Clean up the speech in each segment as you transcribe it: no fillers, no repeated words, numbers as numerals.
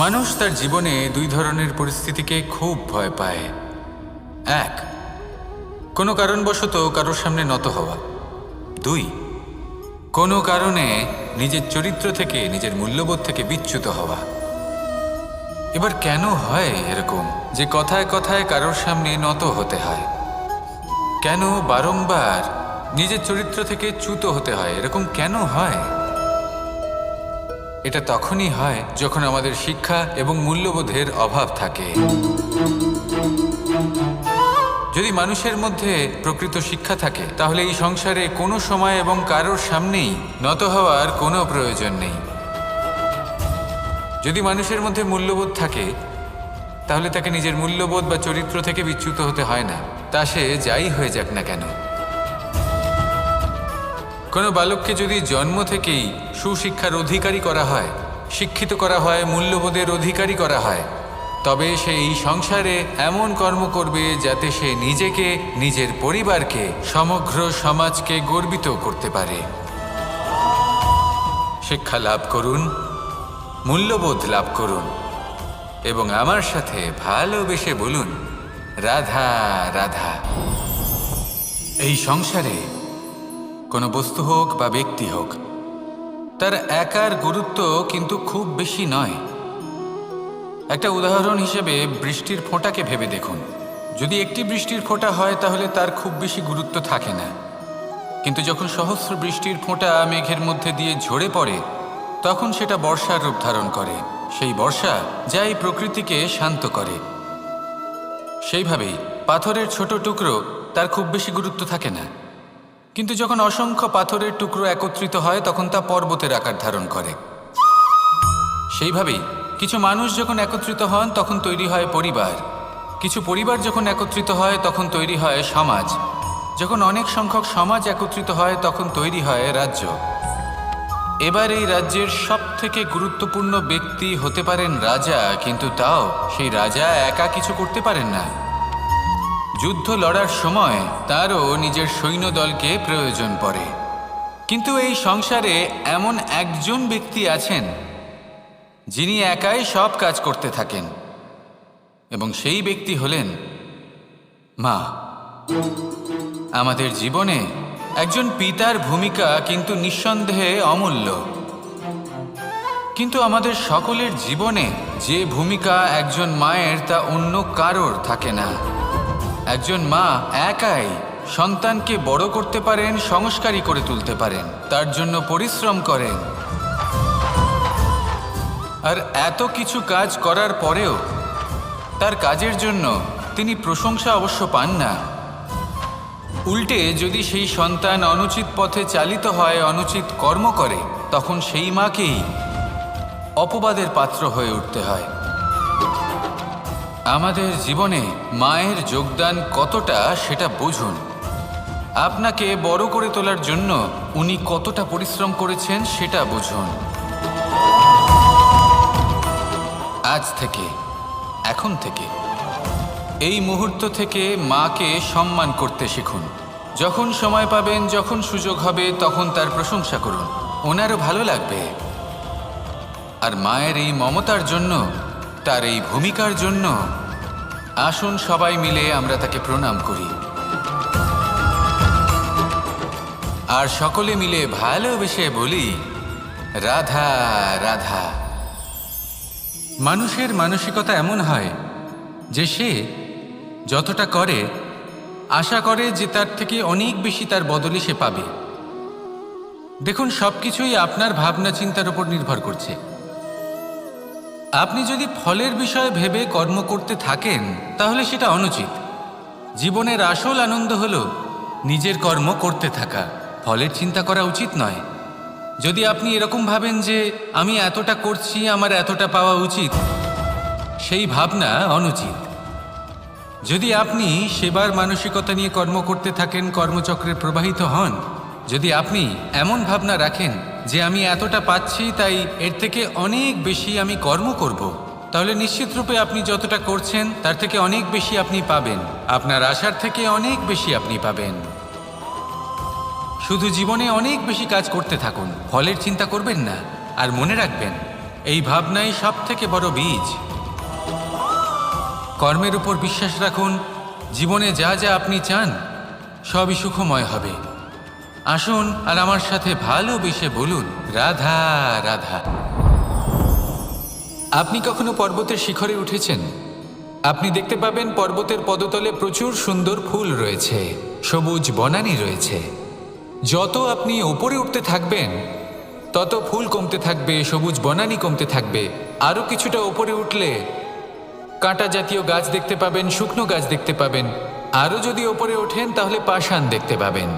মানুষ তার জীবনে দুই ধরনের পরিস্থিতিকে খুব ভয় পায়। এক, কোনো কারণবশত কারোর সামনে নত হওয়া। দুই, কোনো কারণে নিজের চরিত্র থেকে, নিজের মূল্যবোধ থেকে বিচ্যুত হওয়া। এবার কেন হয় এরকম যে কথায় কথায় কারোর সামনে নত হতে হয়? কেন বারংবার নিজের চরিত্র থেকে চ্যুত হতে হয়? এরকম কেন হয়? এটা তখনই হয় যখন আমাদের শিক্ষা এবং মূল্যবোধের অভাব থাকে। যদি মানুষের মধ্যে প্রকৃত শিক্ষা থাকে তাহলে এই সংসারে কোনো সময় এবং কারোর সামনেই নত হওয়ার কোনো প্রয়োজন নেই। যদি মানুষের মধ্যে মূল্যবোধ থাকে তাহলে তাকে নিজের মূল্যবোধ বা চরিত্র থেকে বিচ্যুত হতে হয় না, তা সে যাই হয়ে যাক না কেন। কোনো বালককে যদি জন্ম থেকেই সুশিক্ষার অধিকারী করা হয়, শিক্ষিত করা হয়, মূল্যবোধের অধিকারী করা হয়, তবে সে এই সংসারে এমন কর্ম করবে যাতে সে নিজেকে, নিজের পরিবারকে, সমগ্র সমাজকে গর্বিত করতে পারে। শিক্ষা লাভ করুন, মূল্যবোধ লাভ করুন এবং আমার সাথে ভালোবেসে বলুন, রাধা রাধা। এই সংসারে কোনো বস্তু হোক বা ব্যক্তি হোক, তার একার গুরুত্ব কিন্তু খুব বেশি নয়। একটা উদাহরণ হিসেবে বৃষ্টির ফোঁটাকে ভেবে দেখুন। যদি একটি বৃষ্টির ফোঁটা হয় তাহলে তার খুব বেশি গুরুত্ব থাকে না, কিন্তু যখন সহস্র বৃষ্টির ফোঁটা মেঘের মধ্যে দিয়ে ঝরে পড়ে তখন সেটা বর্ষার রূপ ধারণ করে। সেই বর্ষা যা এই প্রকৃতিকে শান্ত করে। সেইভাবেই পাথরের ছোট টুকরো, তার খুব বেশি গুরুত্ব থাকে না, কিন্তু যখন অসংখ্য পাথরের টুকরো একত্রিত হয় তখন তা পর্বতের আকার ধারণ করে। সেইভাবেই কিছু মানুষ যখন একত্রিত হন তখন তৈরি হয় পরিবার, কিছু পরিবার যখন একত্রিত হয় তখন তৈরি হয় সমাজ, যখন অনেক সংখ্যক সমাজ একত্রিত হয় তখন তৈরি হয় রাজ্য। এবার এই রাজ্যের সবথেকে গুরুত্বপূর্ণ ব্যক্তি হতে পারেন রাজা, কিন্তু তাও সেই রাজা একা কিছু করতে পারেন না। যুদ্ধ লড়ার সময় তারও নিজের সৈন্যদলকে প্রয়োজন পড়ে। কিন্তু এই সংসারে এমন একজন ব্যক্তি আছেন যিনি একাই সব কাজ করতে থাকেন, এবং সেই ব্যক্তি হলেন মা। আমাদের জীবনে একজন পিতার ভূমিকা কিন্তু নিঃসন্দেহে অমূল্য, কিন্তু আমাদের সকলের জীবনে যে ভূমিকা একজন মায়ের তা অন্য কারোর থাকে না। একজন মা একাই সন্তানকে বড় করতে পারেন, সংস্কারী করে তুলতে পারেন, তার জন্য পরিশ্রম করেন। আর এত কিছু কাজ করার পরেও তার কাজের জন্য তিনি প্রশংসা অবশ্য পান না। উল্টে যদি সেই সন্তান অনুচিত পথে চালিত হয়, অনুচিত কর্ম করে, তখন সেই মাকেই অপবাদের পাত্র হয়ে উঠতে হয়। আমাদের জীবনে মায়ের যোগদান কতটা সেটা বুঝুন। আপনাকে বড় করে তোলার জন্য উনি কতটা পরিশ্রম করেছেন সেটা বুঝুন। আজ থেকে, এখন থেকে, এই মুহূর্ত থেকে মাকে সম্মান করতে শিখুন। যখন সময় পাবেন, যখন সুযোগ হবে, তখন তার প্রশংসা করুন, ওনারও ভালো লাগবে। আর মায়ের এই মমতার জন্য, তার এই ভূমিকার জন্য আসুন সবাই মিলে আমরা তাকে প্রণাম করি, আর সকলে মিলে ভালোবেসে বলি, রাধা রাধা। মানুষের মানসিকতা এমন হয় যে সে যতটা করে আশা করে যে তার থেকে অনেক বেশি তার বদলে সে পাবে। দেখুন, সবকিছুই আপনার ভাবনা চিন্তার উপর নির্ভর করছে। আপনি যদি ফলের বিষয়ে ভেবে কর্ম করতে থাকেন তাহলে সেটা অনুচিত। জীবনের আসল আনন্দ হলো নিজের কর্ম করতে থাকা, ফলের চিন্তা করা উচিত নয়। যদি আপনি এরকম ভাবেন যে আমি এতটা করছি, আমার এতটা পাওয়া উচিত, সেই ভাবনা অনুচিত। যদি আপনি সেবার মানসিকতা নিয়ে কর্ম করতে থাকেন, কর্মচক্রে প্রবাহিত হন, যদি আপনি এমন ভাবনা রাখেন যে আমি এতটা পাচ্ছি তাই এর থেকে অনেক বেশি আমি কর্ম করব, তাহলে নিশ্চিত রূপে আপনি যতটা করছেন তার থেকে অনেক বেশি আপনি পাবেন, আপনার আশার থেকে অনেক বেশি আপনি পাবেন। শুধু জীবনে অনেক বেশি কাজ করতে থাকুন, ফলের চিন্তা করবেন না। আর মনে রাখবেন, এই ভাবনাই সব থেকে বড় বীজ। কর্মের উপর বিশ্বাস রাখুন, জীবনে যা যা আপনি চান সবই সুখময় হবে। আসুন আর আমার সাথে ভালোবেসে বলুন, রাধা রাধা। আপনি কখনো পর্বতের শিখরে উঠেছেন? আপনি দেখতে পাবেন পর্বতের পদতলে প্রচুর সুন্দর ফুল রয়েছে, সবুজ বনানী রয়েছে। যত আপনি ওপরে উঠতে থাকবেন তত ফুল কমতে থাকবে, সবুজ বনানী কমতে থাকবে। আরও কিছুটা ওপরে উঠলে কাঁটা জাতীয় গাছ দেখতে পাবেন, শুকনো গাছ দেখতে পাবেন। আরও যদি ওপরে ওঠেন তাহলে পাষাণ দেখতে পাবেন।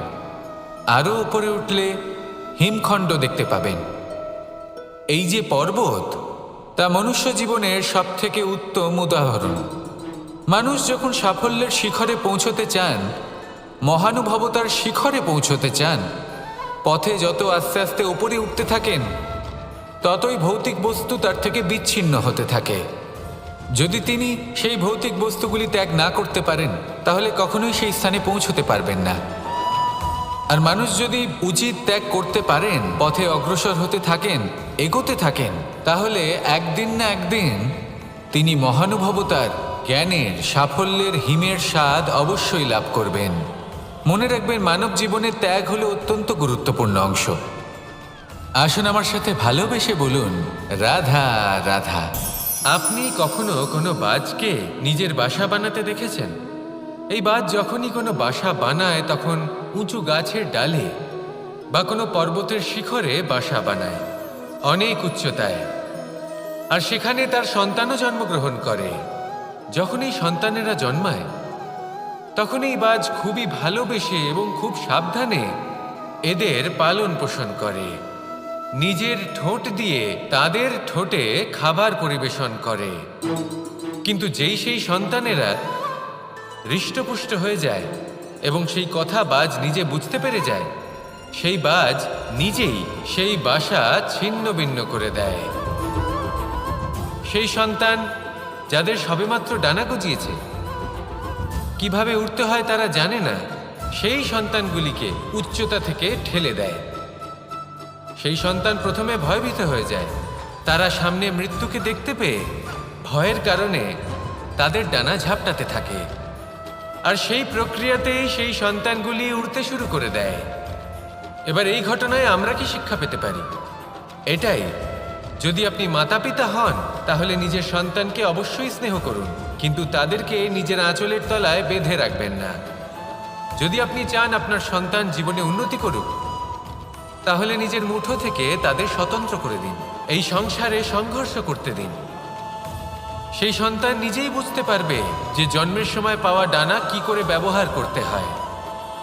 আরও ওপরে উঠলে হিমখণ্ড দেখতে পাবেন। এই যে পর্বত, তা মনুষ্য জীবনের সবথেকে উত্তম উদাহরণ। মানুষ যখন সাফল্যের শিখরে পৌঁছতে চান, মহানুভবতার শিখরে পৌঁছতে চান, পথে যত আস্তে আস্তে উপরে উঠতে থাকেন ততই ভৌতিক বস্তু তার থেকে বিচ্ছিন্ন হতে থাকে। যদি তিনি সেই ভৌতিক বস্তুগুলি ত্যাগ না করতে পারেন তাহলে কখনোই সেই স্থানে পৌঁছতে পারবেন না। আর মানুষ যদি উচিত ত্যাগ করতে পারেন, পথে অগ্রসর হতে থাকেন, এগোতে থাকেন, তাহলে একদিন না একদিন তিনি মহানুভবতার, জ্ঞানের, সাফল্যের হিমের স্বাদ অবশ্যই লাভ করবেন। মনে রাখবেন, মানব জীবনের ত্যাগ হলো অত্যন্ত গুরুত্বপূর্ণ অংশ। আসুন আমার সাথে ভালোবেসে বলুন, রাধা রাধা। আপনি কখনো কোনো বাজকে নিজের বাসা বানাতে দেখেছেন? এই বাজ যখনই কোনো বাসা বানায় তখন উঁচু গাছের ডালে বা কোনো পর্বতের শিখরে বাসা বানায়, অনেক উচ্চতায়। আর সেখানে তার সন্তানও জন্মগ্রহণ করে। যখন এই সন্তানেরা জন্মায় তখন এই বাজ খুবই ভালোবেসে এবং খুব সাবধানে এদের পালন পোষণ করে। নিজের ঠোঁট দিয়ে তাদের ঠোঁটে খাবার পরিবেশন করে। কিন্তু যেই সেই সন্তানেরা হৃষ্টপুষ্ট হয়ে যায় এবং সেই কথা বাজ নিজে বুঝতে পেরে যায়, সেই বাজ নিজেই সেই বাসা ছিন্ন ভিন্ন করে দেয়। সেই সন্তান যাদের সবেমাত্র ডানা গজিয়েছে, কিভাবে উঠতে হয় তারা জানে না, সেই সন্তানগুলিকে উচ্চতা থেকে ঠেলে দেয়। সেই সন্তান প্রথমে ভয়ভীত হয়ে যায়। তারা সামনে মৃত্যুকে দেখতে পেয়ে ভয়ের কারণে তাদের ডানা ঝাপটাতে থাকে। আর সেই প্রক্রিয়াতেই সেই সন্তানগুলি উড়তে শুরু করে দেয়। এবার এই ঘটনায় আমরা কি শিক্ষা পেতে পারি? এটাই, যদি আপনি মাতা পিতা হন তাহলে নিজের সন্তানকে অবশ্যই স্নেহ করুন, কিন্তু তাদেরকে নিজের আঁচলের তলায় বেঁধে রাখবেন না। যদি আপনি চান আপনার সন্তান জীবনে উন্নতি করুক, তাহলে নিজের মুঠো থেকে তাদের স্বতন্ত্র করে দিন। এই সংসারে সংঘর্ষ করতে দিন। সেই সন্তান নিজেই বুঝতে পারবে যে জন্মের সময় পাওয়া ডানা কি করে ব্যবহার করতে হয়।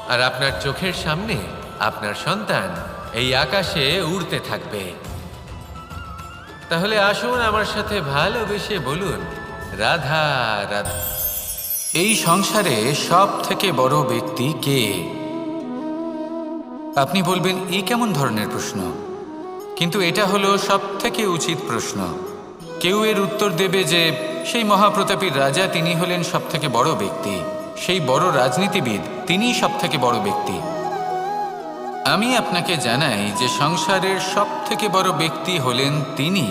আর আপনার চোখের সামনে আপনার সন্তান এই আকাশে উড়তে থাকবে। তাহলে আসুন আমার সাথে ভালোবেসে বলুন, রাধা রাধা। এই সংসারে সব থেকে বড় ব্যক্তি কে? আপনি বলবেন, এই কেমন ধরনের প্রশ্ন? কিন্তু এটা হলো সব থেকে উচিত প্রশ্ন। কেউ এর উত্তর দেবে যে সেই মহাপ্রতাপী রাজা, তিনি হলেন সব থেকে বড় ব্যক্তি, সেই বড় রাজনীতিবিদ, তিনিই সব থেকে বড় ব্যক্তি। আমি আপনাকে জানাই যে সংসারের সব থেকে বড় ব্যক্তি হলেন তিনি,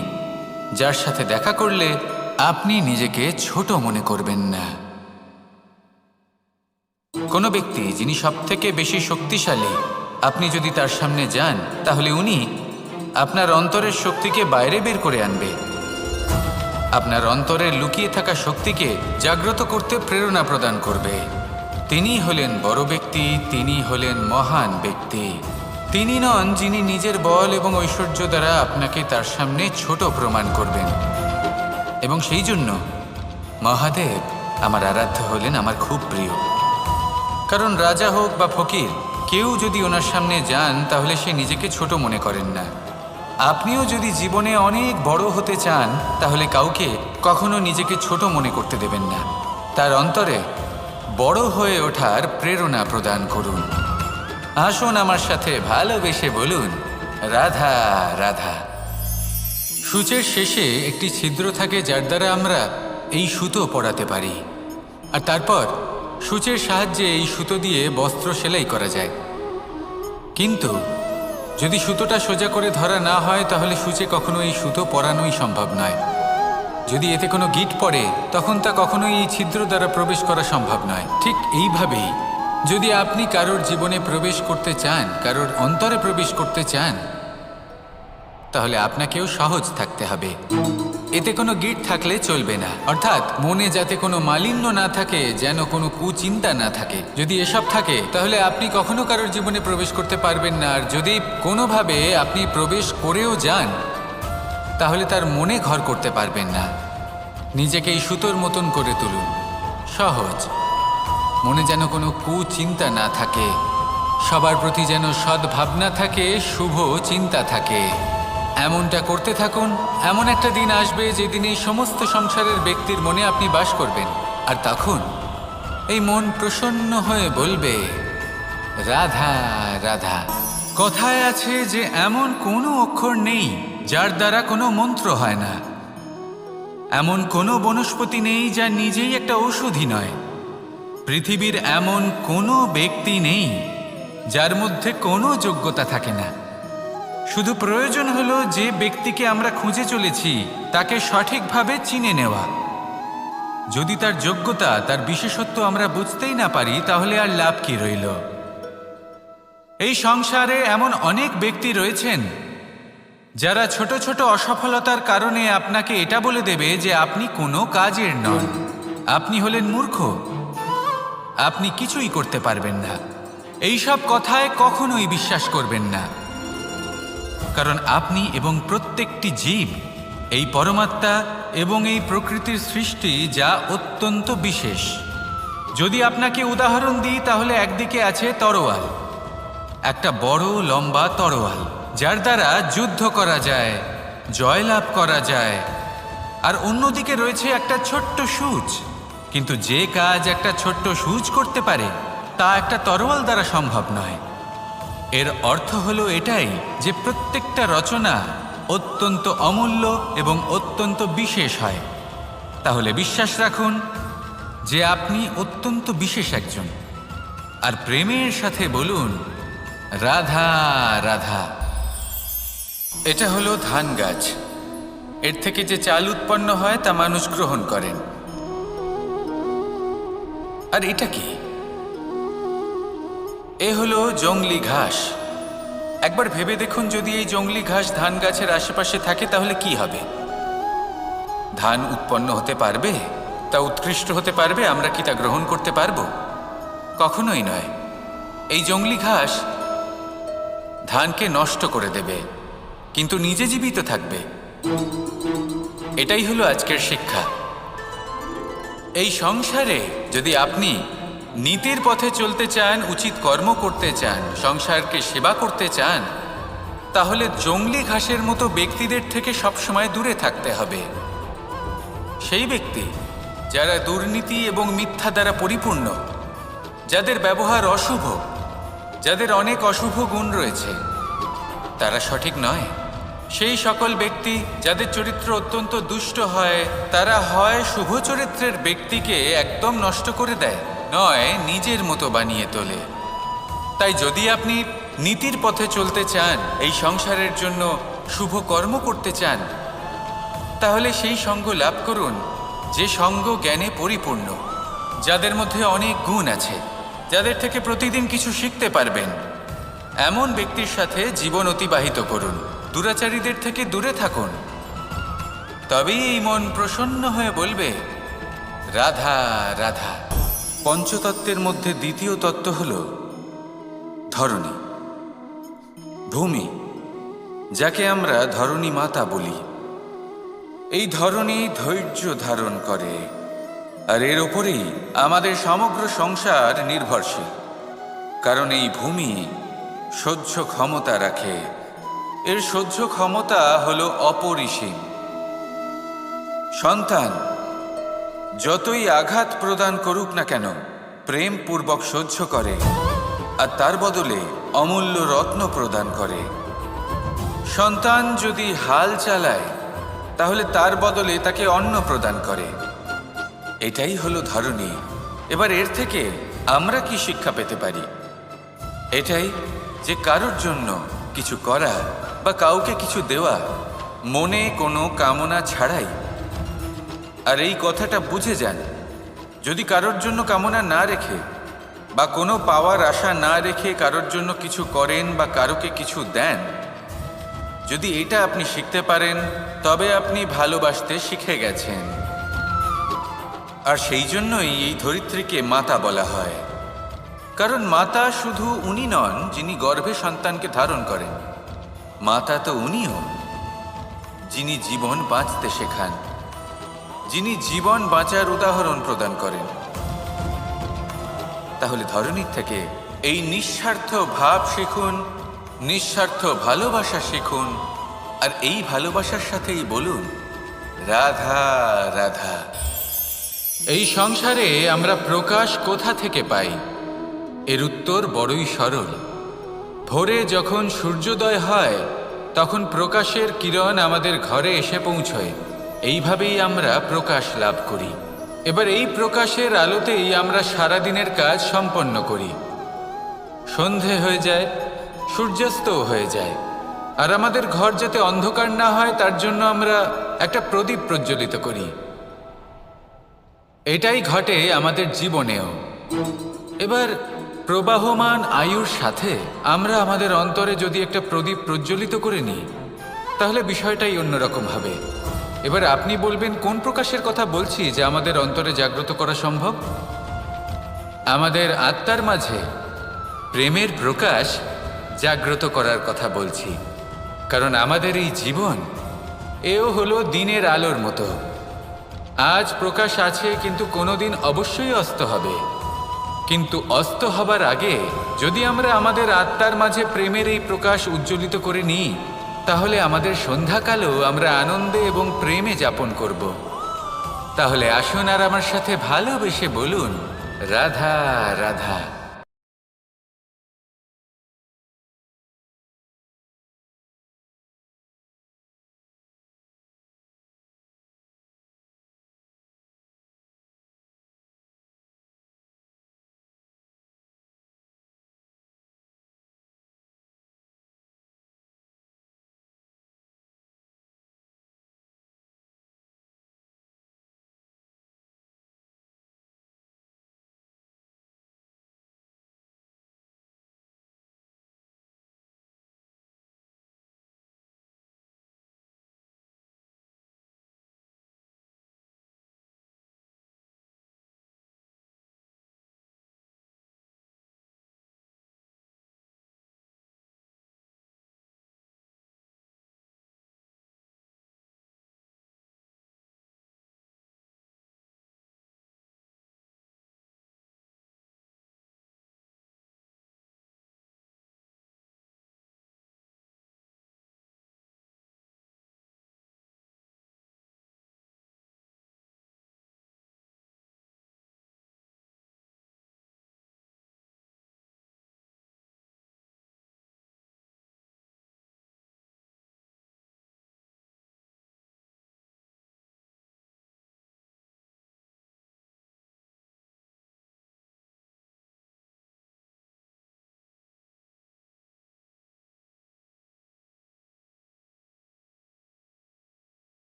যার সাথে দেখা করলে আপনি নিজেকে ছোট মনে করবেন না। কোনো ব্যক্তি যিনি সব থেকে বেশি শক্তিশালী, আপনি যদি তার সামনে যান তাহলে উনি আপনার অন্তরের শক্তিকে বাইরে বের করে আনবে। আপনার অন্তরের লুকিয়ে থাকা শক্তিকে জাগ্রত করতে প্রেরণা প্রদান করবে। তিনি হলেন বড় ব্যক্তি, তিনি হলেন মহান ব্যক্তি। তিনি নন যিনি নিজের বল এবং ঐশ্বর্য দ্বারা আপনাকে তার সামনে ছোট প্রমাণ করবেন। এবং সেই জন্য মহাদেব আমার আরাধ্য হলেন আমার খুব প্রিয়। কারণ রাজা হোক বা ফকির, কেউ যদি ওনার সামনে যান তাহলে সে নিজেকে ছোট মনে করেন না। আপনিও যদি জীবনে অনেক বড় হতে চান তাহলে কাউকে কখনো নিজেকে ছোট মনে করতে দেবেন না। তার অন্তরে বড় হয়ে ওঠার প্রেরণা প্রদান করুন। আসুন আমার সাথে ভালোবেসে বলুন, রাধা রাধা। সূচের শেষে একটি ছিদ্র থাকে যার দ্বারা আমরা এই সুতো পরাতে পারি। আর তারপর সূচের সাহায্যে এই সুতো দিয়ে বস্ত্র সেলাই করা যায়। কিন্তু যদি সুতোটা সোজা করে ধরা না হয় তাহলে সূচে কখনো এই সুতো পরানোই সম্ভব নয়। যদি এতে কোনো গিঁট পড়ে তখন তা কখনোই এই ছিদ্র দ্বারা প্রবেশ করা সম্ভব নয়। ঠিক এইভাবেই যদি আপনি কারোর জীবনে প্রবেশ করতে চান, কারোর অন্তরে প্রবেশ করতে চান, তাহলে আপনাকেও সহজ থাকতে হবে। এতে কোনো গিঁট থাকলে চলবে না, অর্থাৎ মনে যাতে কোনো মালিন্য না থাকে, যেন কোনো কুচিন্তা না থাকে। যদি এসব থাকে তাহলে আপনি কখনো কারোর জীবনে প্রবেশ করতে পারবেন না। আর যদি কোনোভাবে আপনি প্রবেশ করেও যান তাহলে তার মনে ঘর করতে পারবেন না। নিজেকে এই সুতোর মতন করে তুলুন, সহজ। মনে যেন কোনো কুচিন্তা না থাকে, সবার প্রতি যেন সদ্ভাবনা থাকে, শুভ চিন্তা থাকে। এমনটা করতে থাকুন। এমন একটা দিন আসবে যেদিন এই সমস্ত সংসারের ব্যক্তির মনে আপনি বাস করবেন, আর তখন এই মন প্রসন্ন হয়ে বলবে, রাধা রাধা। কথায় আছে যে এমন কোনো অক্ষর নেই যার দ্বারা কোনো মন্ত্র হয় না, এমন কোনো বনস্পতি নেই যা নিজেই একটা ঔষধি নয়, পৃথিবীর এমন কোনো ব্যক্তি নেই যার মধ্যে কোনো যোগ্যতা থাকে না। শুধু প্রয়োজন হলো যে ব্যক্তিকে আমরা খুঁজে চলেছি তাকে সঠিকভাবে চিনে নেওয়া। যদি তার যোগ্যতা, তার বিশেষত্ব আমরা বুঝতেই না পারি তাহলে আর লাভ কি রইল? এই সংসারে এমন অনেক ব্যক্তি রয়েছেন যারা ছোট ছোট অসফলতার কারণে আপনাকে এটা বলে দেবে যে আপনি কোনো কাজের নন, আপনি হলেন মূর্খ, আপনি কিছুই করতে পারবেন না। এইসব কথায় কখনোই বিশ্বাস করবেন না, কারণ আপনি এবং প্রত্যেকটি জীব এই পরমাত্মা এবং এই প্রকৃতির সৃষ্টি, যা অত্যন্ত বিশেষ। যদি আপনাকে উদাহরণ দিই তাহলে একদিকে আছে তরোয়াল, একটা বড় লম্বা তরোয়াল যার দ্বারা যুদ্ধ করা যায়, জয়লাভ করা যায়। আর অন্যদিকে রয়েছে একটা ছোট্ট সূচ, কিন্তু যে কাজ একটা ছোট্ট সূচ করতে পারে তা একটা তরোয়াল দ্বারা সম্ভব নয়। এর অর্থ হলো এটাই যে প্রত্যেকটা রচনা অত্যন্ত অমূল্য এবং অত্যন্ত বিশেষ হয়। তাহলে বিশ্বাস রাখুন যে আপনি অত্যন্ত বিশেষ একজন, আর প্রেমের সাথে বলুন, রাধা রাধা। এটা হলো ধান গাছ। এর থেকে যে চাল উৎপন্ন হয় তা মানুষ গ্রহণ করেন। আর এটা কি? এ হলো জংলি ঘাস। একবার ভেবে দেখুন, যদি এই জংলি ঘাস ধান গাছের আশেপাশে থাকে তাহলে কি হবে? ধান উৎপন্ন হতে পারবে? তা উৎকৃষ্ট হতে পারবে? আমরা কি তা গ্রহণ করতে পারবো? কখনোই নয়। এই জংলি ঘাস ধানকে নষ্ট করে দেবে, কিন্তু নিজে জীবিত থাকবে। এটাই হলো আজকের শিক্ষা। এই সংসারে যদি আপনি নীতির পথে চলতে চান, উচিত কর্ম করতে চান, সংসারকে সেবা করতে চান, তাহলে জংলি ঘাসের মতো ব্যক্তিদের থেকে সবসময় দূরে থাকতে হবে। সেই ব্যক্তি যারা দুর্নীতি এবং মিথ্যা দ্বারা পরিপূর্ণ, যাদের ব্যবহার অশুভ, যাদের অনেক অশুভ গুণ রয়েছে, তারা সঠিক নয়। সেই সকল ব্যক্তি যাদের চরিত্র অত্যন্ত দুষ্ট হয়, তারা হয় শুভ চরিত্রের ব্যক্তিকে একদম নষ্ট করে দেয়, নয় নিজের মতো বানিয়ে তোলে। তাই যদি আপনি নীতির পথে চলতে চান, এই সংসারের জন্য শুভ কর্ম করতে চান, তাহলে সেই সঙ্গ লাভ করুন যে সঙ্গ জ্ঞানে পরিপূর্ণ, যাদের মধ্যে অনেক গুণ আছে, যাদের থেকে প্রতিদিন কিছু শিখতে পারবেন। এমন ব্যক্তির সাথে জীবন অতিবাহিত করুন, দুরাচারীদের থেকে দূরে থাকুন। তবেই এই মন প্রসন্ন হয়ে বলবে, রাধা রাধা। পঞ্চতত্ত্বের মধ্যে দ্বিতীয় তত্ত্ব হল ধরণী, ভূমি, যাকে আমরা ধরণী মাতা বলি। এই ধরণী ধৈর্য ধারণ করে, আর এর ওপরেই আমাদের সমগ্র সংসার নির্ভরশীল। কারণ এই ভূমি সহ্য ক্ষমতা রাখে, এর সহ্য ক্ষমতা হলো অপরিসীম। সন্তান যতই আঘাত প্রদান করুক না কেন, প্রেমপূর্বক সহ্য করে, আর তার বদলে অমূল্য রত্ন প্রদান করে। সন্তান যদি হাল চালায় তাহলে তার বদলে তাকে অন্ন প্রদান করে। এটাই হলো ধরণী। এবার এর থেকে আমরা কি শিক্ষা পেতে পারি? এটাই যে কারোর জন্য কিছু করা বা কাউকে কিছু দেওয়া মনে কোনো কামনা ছাড়াই। আর এই কথাটা বুঝে যান, যদি কারোর জন্য কামনা না রেখে বা কোনো পাওয়ার আশা না রেখে কারোর জন্য কিছু করেন বা কারোকে কিছু দেন, যদি এটা আপনি শিখতে পারেন তবে আপনি ভালোবাসতে শিখে গেছেন। আর সেই জন্যই এই ধরিত্রীকে মাতা বলা হয়, কারণ মাতা শুধু উনি নন যিনি গর্ভে সন্তানকে ধারণ করেন, মাতা তো উনিও যিনি জীবন বাঁচতে শেখান, যিনি জীবন বাঁচার উদাহরণ প্রদান করেন। তাহলে ধরনীর থেকে এই নিঃস্বার্থ ভাব শিখুন, নিঃস্বার্থ ভালোবাসা শিখুন, আর এই ভালোবাসার সাথেই বলুন রাধা রাধা। এই সংসারে আমরা প্রকাশ কোথা থেকে পাই? এর উত্তর বড়ই সরল। ভোরে যখন সূর্যোদয় হয় তখন প্রকাশের কিরণ আমাদের ঘরে এসে পৌঁছয়। এইভাবেই আমরা প্রকাশ লাভ করি। এবার এই প্রকাশের আলোতেই আমরা সারাদিনের কাজ সম্পন্ন করি। সন্ধে হয়ে যায়, সূর্যাস্তও হয়ে যায়, আর আমাদের ঘর যাতে অন্ধকার না হয় তার জন্য আমরা একটা প্রদীপ প্রজ্বলিত করি। এটাই ঘটে আমাদের জীবনেও। এবার প্রবাহমান আয়ুর সাথে আমরা আমাদের অন্তরে যদি একটা প্রদীপ প্রজ্বলিত করে নিই তাহলে বিষয়টাই অন্যরকম হবে। এবার আপনি বলবেন কোন প্রকাশের কথা বলছি যা আমাদের অন্তরে জাগ্রত করা সম্ভব? আমাদের আত্মার মাঝে প্রেমের প্রকাশ জাগ্রত করার কথা বলছি। কারণ আমাদের এই জীবন এও হলো দিনের আলোর মতো। আজ প্রকাশ আছে কিন্তু কোনোদিন অবশ্যই অস্ত হবে। কিন্তু অস্ত হবার আগে যদি আমরা আমাদের আত্মার মাঝে প্রেমের এই প্রকাশ উজ্জ্বলিত করে নিই তাহলে আমাদের সন্ধ্যাকালও আমরা আনন্দে এবং প্রেমে যাপন করব। তাহলে আসুন আর আমার সাথে ভালোবেসে বলুন রাধা রাধা।